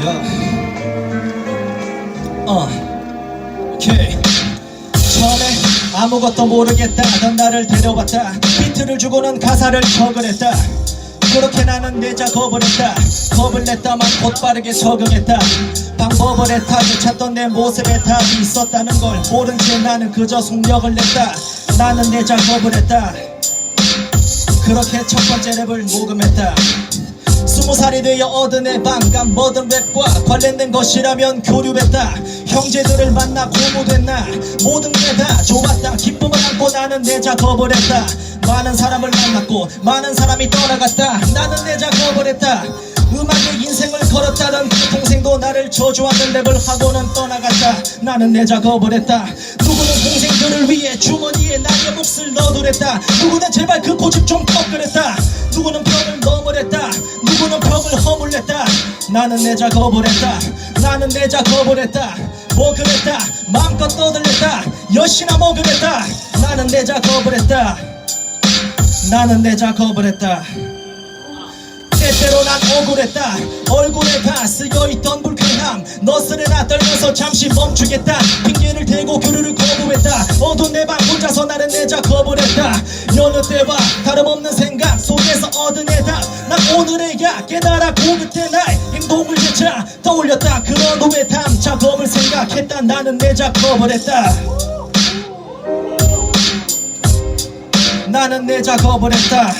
야, 오케이. 처음에 아무것도 모르겠다 넌 나를 데려왔다. 비트를 주고는 가사를 적으랬다. 그렇게 나는 내 작업을 했다. 겁을 냈다만 곧 빠르게 적응했다. 방법을 했다. 찾던 내 모습에 답이 있었다는 걸 모른 채 나는 그저 속력을 냈다. 나는 내 작업을 했다. 그렇게 첫 번째 랩을 녹음했다. 20살이 되어 얻은 내 반감 뭐든 랩과 관련된 것이라면 교류했다. 형제들을 만나 고무됐나 모든 게 다 좋았다. 기쁨을 안고 나는 내 작업을 했다. 많은 사람을 만났고 많은 사람이 떠나갔다. 나는 내 작업을 했다. 음악에 인생을 걸었다던 그 동생도 나를 저주하는 랩을 하고는 떠나갔다. 나는 내 작업을 했다. 누구는 동생들을 위해 주머니에 나의 몫을 넣어두랬다. 누구는 제발 그 고집 좀 꺾으랬다. 누구는 벽을 넘으랬다. 누구는 벽을 허물랬다. 나는 내 작업을 했다. 나는 내 작업을 했다. 뭐 그랬다. 마음껏 떠들렸다. 여신아 뭐 그랬다. 나는 내 작업을 했다. 나는 내 작업을 했다. 때때로 난 억울했다. 얼굴에 다 쓰여있던 불쾌함 너스레나 떨면서 잠시 멈추겠다. 핑계를 대고 교류를 거부했다. 어두운 내 방 혼자서 나는 내 작업을 했다. 여느 때와 다름없는 생각 속에서 얻은 해답. 난 오늘에야 깨달았고 그때 나의 행동을 재차 떠올렸다. 그런 후에 다음 작업을 생각했다. 나는 내 작업을 했다. 나는 내 작업을 했다.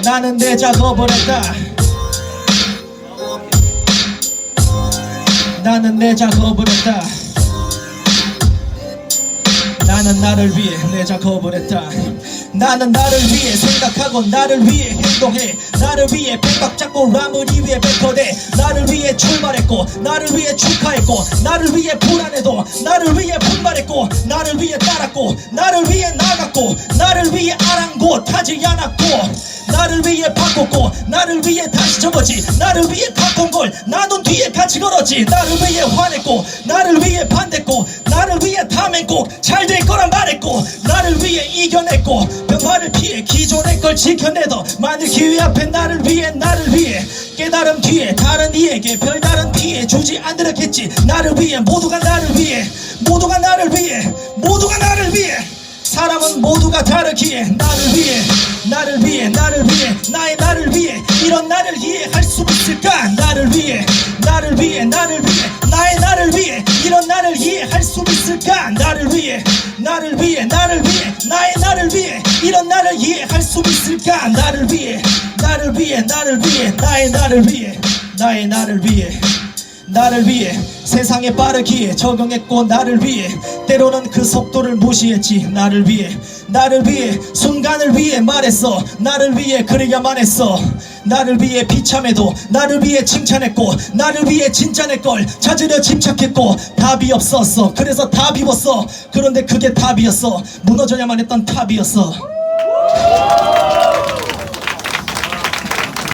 나는 내 작업을 했다. 나는 내 작업을 했다. 나는 나를 위해 내 작업을 했다. 나는 나를 위해 생각하고 나를 위해 행동해. 나를 위해 백박 잡고 라무리 위에 백퍼대. 나를 위해 출발했고 나를 위해 축하했고 나를 위해 불안해도 나를 위해 분발했고 나를 위해 따랐고 나를 위해 나갔고 나를 위해 아랑곳하지 않았고 나를 위해 바꿨고 나를 위해 다시 접었지. 나를 위해 바꾼 걸 나눈 뒤에 같이 걸었지. 나를 위해 화냈고 나를 위해 반댔고 나를 위해 다음엔 꼭 잘 될 거란 말했고 나를 위해 이겨냈고 변화를 피해 기존의 걸 지켜내던 만일 기회 앞에 나를 위해 깨달음 뒤에 다른 이에게 별다른 피해 주지 않으려겠지. 나를 위해 모두가 나를 위해 모두가 나를 위해 모두가 나를 위해 사람은 모두가 다르기에 나를 위해 나를 위해 나를 위해 나의 나를 위해 이런 나를 이해할 수 있을까. 나를 위해 나를 위해 나를 위해 나의 나를 위해 이런 나를 이해할 수 있을까. 나를 위해 나를 위해 나를 위해 나의 나를 위해 이런 나를 이해할 수 있을까. 나를 위해 나를 위해 나를 위해 나의 나를 위해 나의 나를 위해 나를 위해 세상에 빠르기에 적응했고 나를 위해 때로는 그 속도를 무시했지. 나를 위해 순간을 위해 말했어. 나를 위해 그래야만 했어. 나를 위해 비참해도 나를 위해 칭찬했고 나를 위해 진짜 내 걸 찾으려 집착했고 답이 없었어. 그래서 다 비웠어. 그런데 그게 답이었어. 무너져야만 했던 탑이었어.